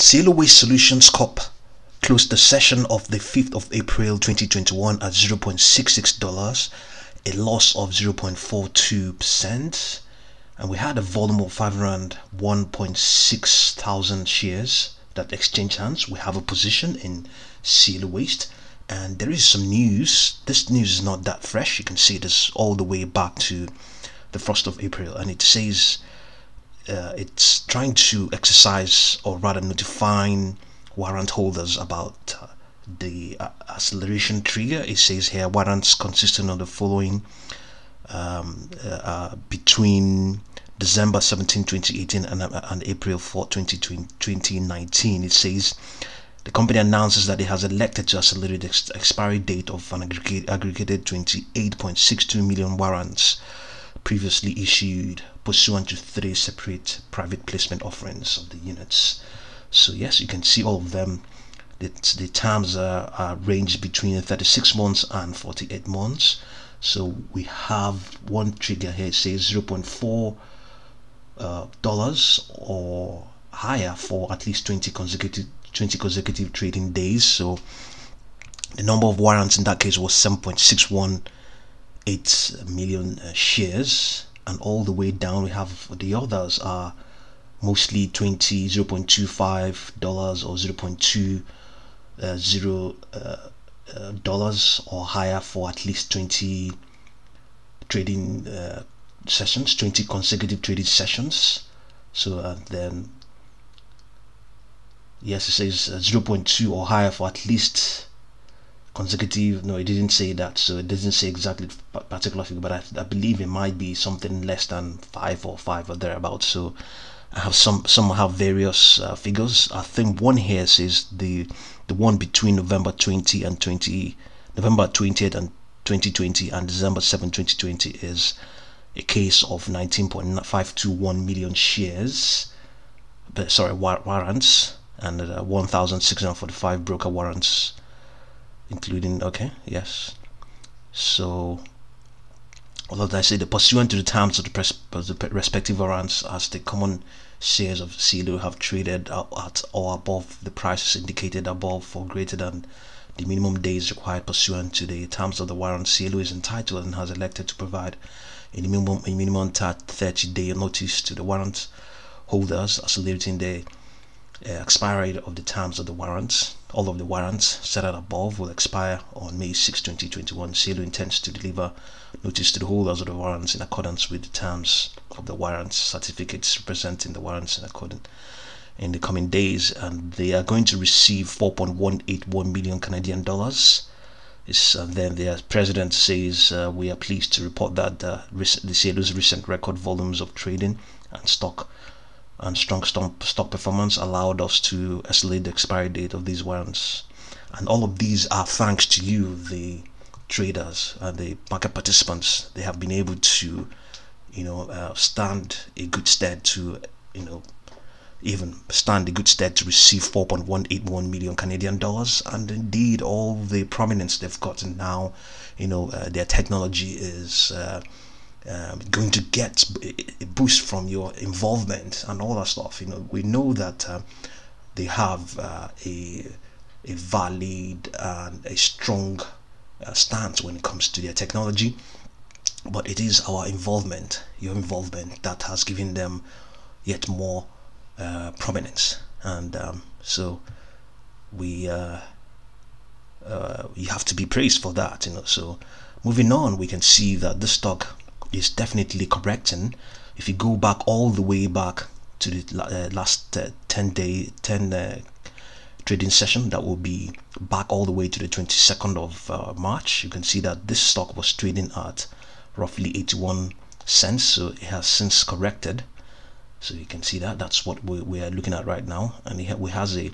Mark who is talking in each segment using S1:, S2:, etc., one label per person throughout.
S1: Cielo Waste Solutions Corp closed the session of the 5th of April 2021 at $0.66, a loss of 0.42%, and we had a volume of 501.6 thousand shares that exchanged hands. We have a position in Cielo Waste, and there is some news. This news is not that fresh. You can see this all the way back to the 1st of April, and it says it's trying to exercise, or rather notifying warrant holders about the acceleration trigger. It says here warrants consisting of the following between December 17, 2018 and April 4, 2019. It says the company announces that it has elected to accelerate the expiry date of an aggregated 28.62 million warrants previously issued pursuant to 3 separate private placement offerings of the units. So yes, you can see all of them. The terms are ranged between 36 months and 48 months. So we have one trigger here. It says $0.4 or higher for at least 20 consecutive trading days. So the number of warrants in that case was 7.618 million shares, and all the way down we have the others are mostly $0.25 or $0.20 or higher for at least 20 trading sessions, 20 consecutive trading sessions. So then yes, it says 0.2 or higher for at least consecutive. No, it didn't say that, so it doesn't say exactly particular figure, but I believe it might be something less than 5 or thereabouts. So I have some have various figures. I think one here says the one between November 20th and 2020 and December 7, 2020 is a case of 19.521 million shares, warrants, and 1,645 broker warrants, including, okay, yes. So although I say the pursuant to the terms of the respective warrants, as the common shares of Cielo have traded at or above the prices indicated above for greater than the minimum days required pursuant to the terms of the warrant, Cielo is entitled and has elected to provide a minimum 30-day notice to the warrant holders, accelerating the expiry of the terms of the warrants. All of the warrants set out above will expire on May 6, 2021. Cielo intends to deliver notice to the holders of the warrants in accordance with the terms of the warrants certificates representing the warrants in the coming days, and they are going to receive 4.181 million Canadian dollars. Then their president says, we are pleased to report that the Cielo's recent record volumes of trading and strong stock performance allowed us to accelerate the expiry date of these warrants, and all of these are thanks to you, the traders and the market participants. They have been able to stand a good stead to receive 4.181 million Canadian dollars, and indeed all the prominence they've gotten now. Their technology is going to get a boost from your involvement and all that stuff. We know that they have a valid and a strong stance when it comes to their technology, but it is our involvement, your involvement, that has given them yet more prominence, and so we you have to be praised for that. So moving on, we can see that this stock is definitely correcting. If you go back all the way back to the last 10 trading session, that will be back all the way to the 22nd of March, you can see that this stock was trading at roughly 81 cents. So it has since corrected. So you can see that that's what we are looking at right now, and we has a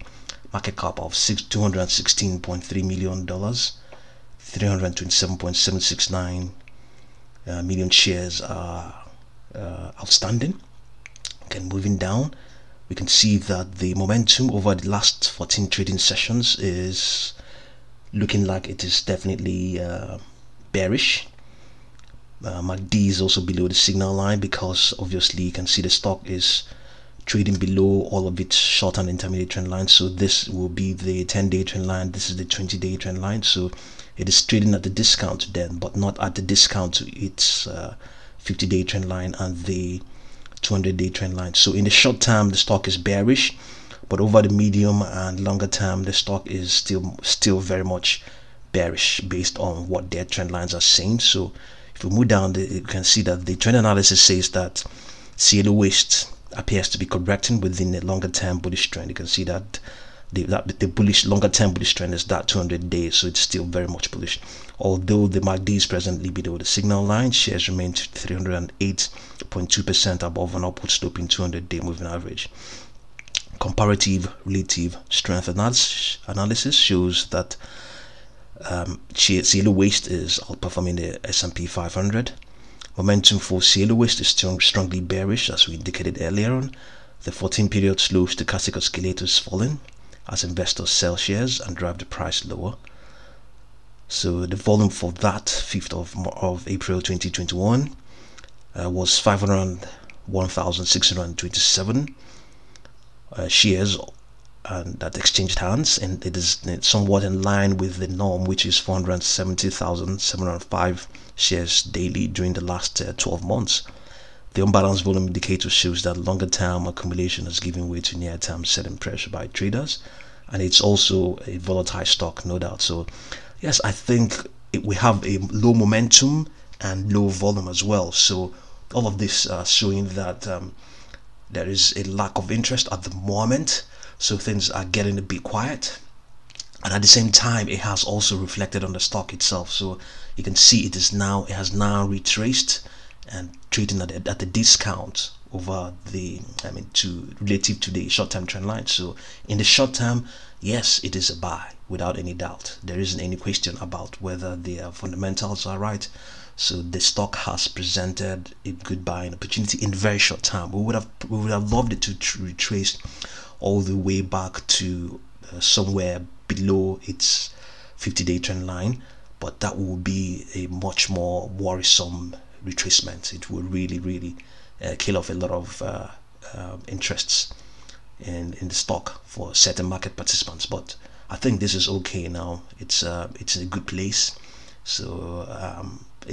S1: market cap of $216.3 million, 327.769 million shares are outstanding. Okay, moving down, we can see that the momentum over the last 14 trading sessions is looking like it is definitely bearish. MACD is also below the signal line, because obviously you can see the stock is trading below all of its short and intermediate trend lines. So this will be the 10-day trend line, this is the 20-day trend line. So it is trading at the discount to them, but not at the discount to its 50-day trend line and the 200-day trend line. So in the short term, the stock is bearish, but over the medium and longer term, the stock is still very much bearish based on what their trend lines are saying. So if we move down, you can see that the trend analysis says that Cielo waste appears to be correcting within the longer term bullish trend. You can see that the bullish longer term bullish trend is that 200 days, so it's still very much bullish. Although the MACD is presently below the signal line, shares remain 308.2% above an upward sloping 200-day moving average. Comparative relative strength analysis shows that Cielo waste is outperforming the S&P 500. Momentum for Cielo waste is still strongly bearish, as we indicated earlier on. The 14-period slow stochastic oscillator is falling as investors sell shares and drive the price lower. So the volume for that 5th of April 2021 was 501,627 shares that exchanged hands, and it is somewhat in line with the norm, which is 470,705 shares daily during the last 12 months. The unbalanced volume indicator shows that longer term accumulation is giving way to near term selling pressure by traders, and it's also a volatile stock, no doubt. So yes, I think we have a low momentum and low volume as well. So all of this showing that there is a lack of interest at the moment, so things are getting a bit quiet, and at the same time it has also reflected on the stock itself. So you can see it has now retraced and trading at the discount over the relative to the short-term trend line. So in the short term, yes, it is a buy without any doubt. There isn't any question about whether the fundamentals are right. So the stock has presented a good buying opportunity in very short time. We would have loved it to retrace all the way back to somewhere below its 50-day trend line, but that will be a much more worrisome retracement. It will really kill off a lot of interests in the stock for certain market participants. But I think this is okay now. It's a good place. So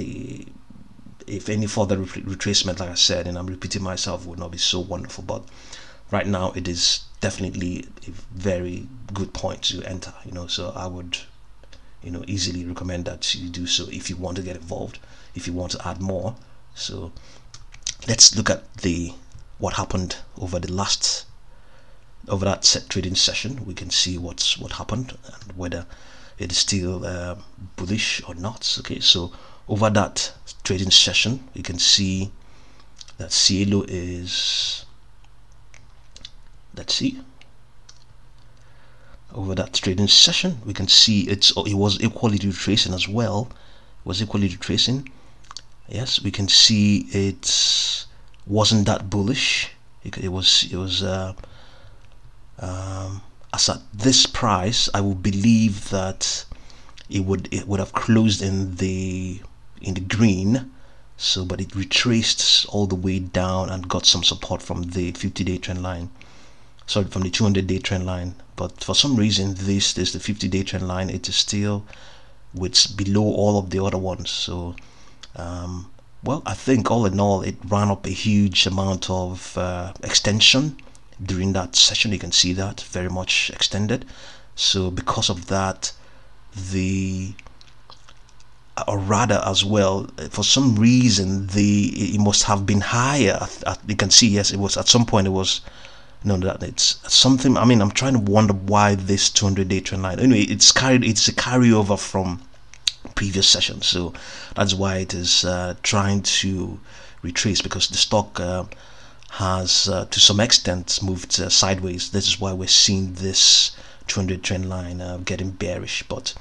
S1: if any further retracement, like I said, and I'm repeating myself, would not be so wonderful, but right now it is definitely a very good point to enter, so I would easily recommend that you do so if you want to get involved, if you want to add more. So let's look at what happened over that trading session. We can see what happened and whether it is still bullish or not. Okay, so over that trading session, you can see that Cielo is, let's see, over that trading session we can see it was equally retracing as well. Yes, we can see it wasn't that bullish. It was as at this price, I would believe that it would have closed in the green. So but it retraced all the way down and got some support from the 50-day trend line, sorry, from the 200-day trend line. But for some reason this the 50-day trend line, it is still below all of the other ones. So well, I think all in all it ran up a huge amount of extension during that session. You can see that very much extended. So because of that, or rather as well, for some reason it must have been higher. You can see, yes, it was at some point, it was that it's something. I mean, I'm trying to wonder why this 200-day trend line, anyway, it's a carryover from previous sessions, so that's why it is trying to retrace, because the stock has to some extent moved sideways. This is why we're seeing this 200 trend line getting bearish. But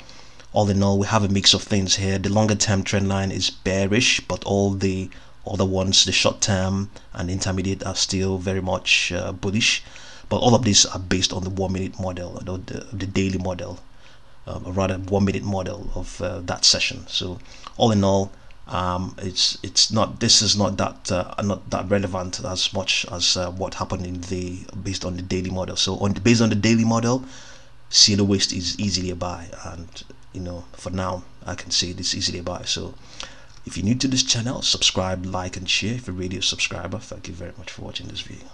S1: all in all, we have a mix of things here. The longer term trend line is bearish, but all the other ones, the short term and intermediate, are still very much bullish. But all of these are based on the 1-minute model, or the daily model, or rather 1-minute model of that session. So all in all, It's not, this is not that relevant as much as what happened in the based on the daily model. So based on the daily model, Cielo waste is easily a buy, and for now I can say this easily a buy. So if you're new to this channel, subscribe, like and share. If you're a radio subscriber, thank you very much for watching this video.